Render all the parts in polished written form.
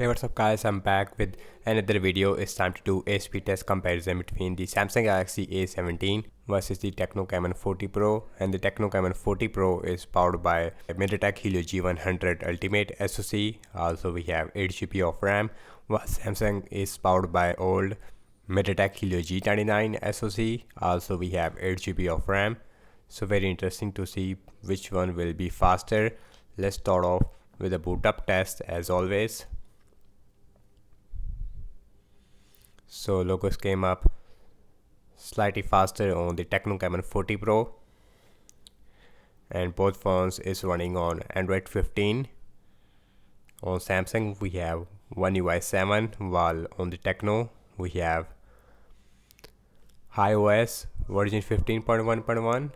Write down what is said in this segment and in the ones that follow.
Hey, what's up guys, I'm back with another video. It's time to do a speed test comparison between the Samsung Galaxy A17 versus the Tecno CAMON 40 Pro, and the Tecno CAMON 40 Pro is powered by MediaTek Helio G100 Ultimate SoC. Also we have 8 GB of RAM, while Samsung is powered by old MediaTek Helio G99 SoC. Also we have 8 GB of RAM. So very interesting to see which one will be faster. Let's start off with a boot up test as always. So logos came up slightly faster on the Tecno CAMON 40 Pro, and both phones is running on Android 15. On Samsung we have One UI 7, while on the Tecno we have iOS version 15.1.1.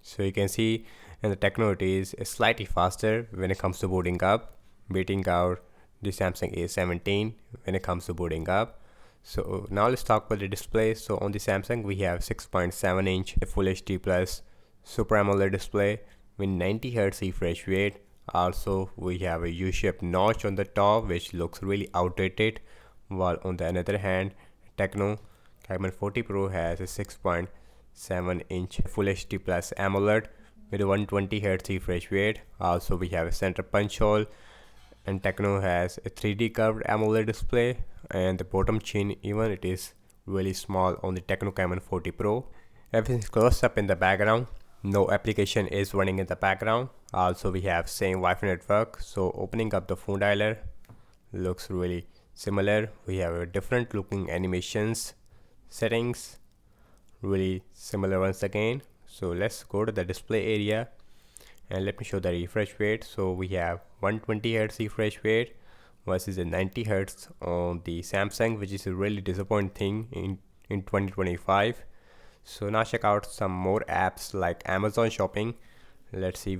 So you can see in the Tecno it is slightly faster when it comes to booting up, beating out the Samsung A17 when it comes to booting up. So now let's talk about the display. So on the Samsung we have 6.7 inch Full HD Plus Super AMOLED display with 90Hz refresh rate. Also we have a U-shaped notch on the top which looks really outdated, while on the other hand Tecno CAMON 40 Pro has a 6.7 inch Full HD Plus AMOLED with a 120Hz refresh rate. Also we have a center punch hole, and Tecno has a 3D curved AMOLED display, and the bottom chin even it is really small on the Tecno CAMON 40 Pro. Everything is closed up in the background. No application is running in the background. Also we have same Wi-Fi network. So opening up the phone dialer looks really similar. We have a different looking animations, settings, really similar once again. So let's go to the display area and let me show the refresh rate. So we have 120Hz refresh rate versus a 90Hz on the Samsung, which is a really disappointing thing in 2025. So now check out some more apps like Amazon Shopping. Let's see.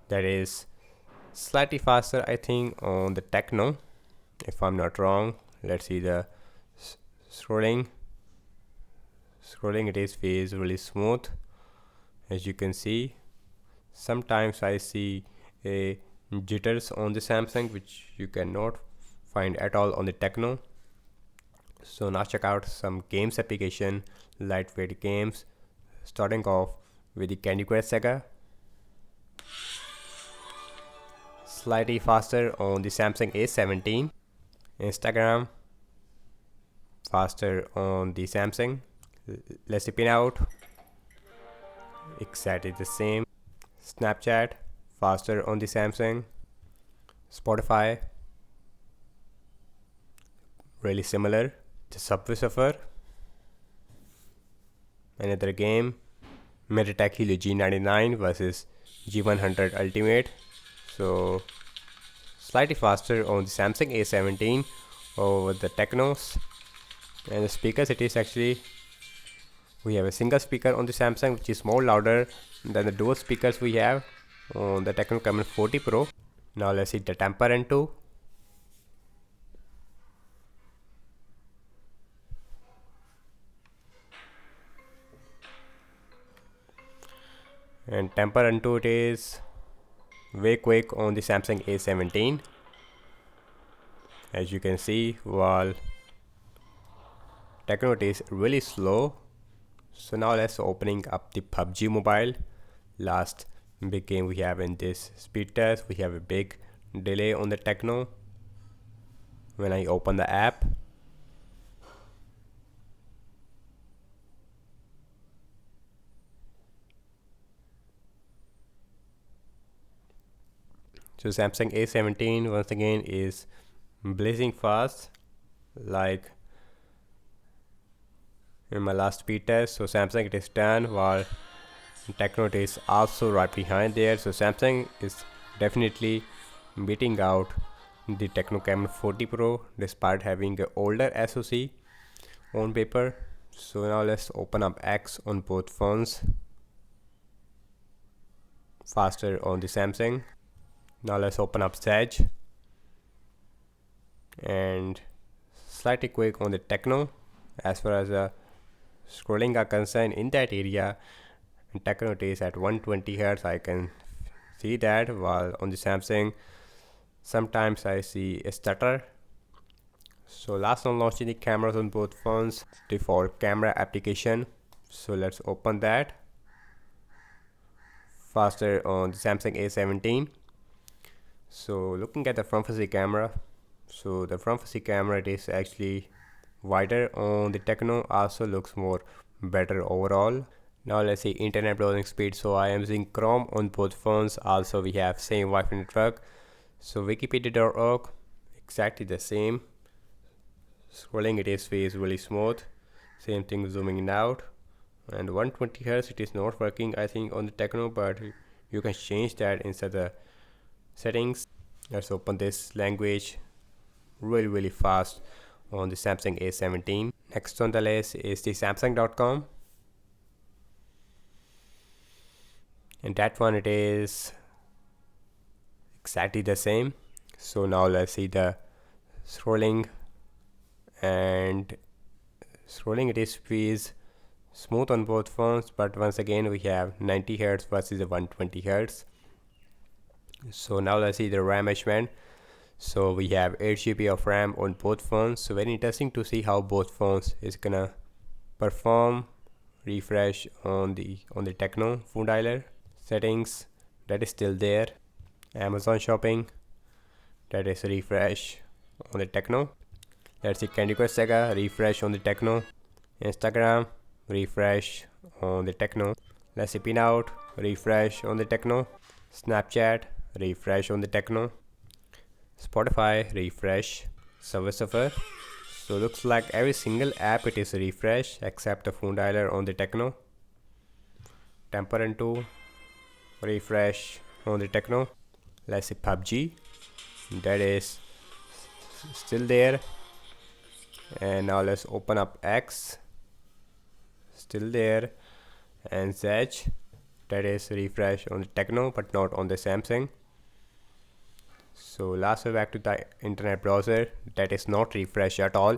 That is slightly faster I think on the Tecno, if I'm not wrong. Let's see the scrolling. It is really smooth, as you can see. Sometimes I see a jitters on the Samsung which you cannot find at all on the Tecno. So now check out some games application, lightweight games, starting off with the Candy Crush Saga. Slightly faster on the Samsung A17. Instagram faster on the Samsung. Let's spin out. Exactly the same. Snapchat faster on the Samsung. Spotify really similar. The Subway Surfer. Another game. MediaTek Helio G99 versus G100 Ultimate. So slightly faster on the Samsung A17 over the Tecnos. And the speakers, it is actually, we have a single speaker on the Samsung which is more louder than the dual speakers we have on the Tecno CAMON 40 Pro. Now let's see the temper N2. And temper N2 it is way quick on the Samsung A17, as you can see, while Tecno it is really slow. So now let's opening up the PUBG Mobile, last big game we have in this speed test. We have a big delay on the Tecno when I open the app. So Samsung A17 once again is blazing fast like in my last speed test. So Samsung it is 10, while Tecno is also right behind there. So Samsung is definitely beating out the Tecno CAMON 40 Pro despite having an older SoC on paper. So now let's open up X on both phones. Faster on the Samsung. Now let's open up Sedge, and slightly quick on the Tecno as far as the scrolling are concerned in that area, and Tecno it is at 120 Hz. I can see that, while on the Samsung sometimes I see a stutter. So last on launching the cameras on both phones, default camera application. So let's open that. Faster on the Samsung A17. So looking at the front facing camera, so the front facing camera it is actually wider on the Tecno, also looks more better overall. Now let's see internet browsing speed. So I am using Chrome on both phones. Also we have same Wi-Fi network. So wikipedia.org exactly the same. Scrolling it is really smooth. Same thing zooming in out. And 120 Hz it is not working I think on the Tecno, but you can change that inside the settings. Let's open this language. Really fast on the Samsung A17. Next on the list is the Samsung.com, and that one it is exactly the same. So now let's see the scrolling, and scrolling it is smooth on both phones, but once again we have 90 Hz versus the 120 Hz. So now let's see the RAM measurement. So we have 8 GB of RAM on both phones. So very interesting to see how both phones is gonna perform. Refresh on the Tecno phone dialer. Settings, that is still there. Amazon shopping, that is refresh on the Tecno. Let's see Candy Crush Saga, refresh on the Tecno. Instagram, refresh on the Tecno. Let's see Pinout, refresh on the Tecno. Snapchat, refresh on the Tecno. Spotify, refresh. Subway Surfer. So looks like every single app it is refresh except the phone dialer on the Tecno. Temper 2, refresh on the Tecno. Let's see PUBG, that is still there. And now let's open up X, still there. And Zedge, that is refresh on the Tecno but not on the Samsung. So last we're back to the internet browser, that is not refresh at all.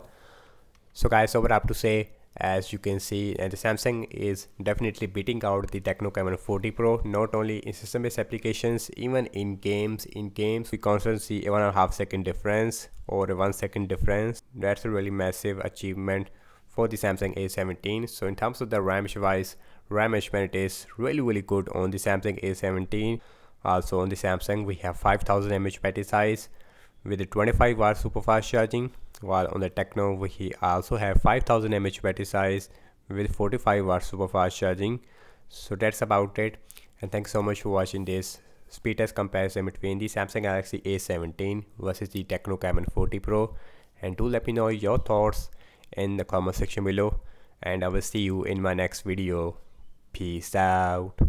So guys, so what I have to say, as you can see, and the Samsung is definitely beating out the Tecno CAMON 40 Pro, not only in system based applications, even in games we constantly see a 1.5 second difference or a 1 second difference. That's a really massive achievement for the Samsung A17. So in terms of the RAM measurement, it is really good on the Samsung A17. Also on the Samsung we have 5000 mAh battery size with a 25 watt super fast charging, while on the Tecno we also have 5000 mAh battery size with 45 watt super fast charging. So that's about it, and thanks so much for watching this speed test comparison between the Samsung Galaxy A17 versus the Tecno CAMON 40 Pro. And do let me know your thoughts in the comment section below, and I will see you in my next video. Peace out.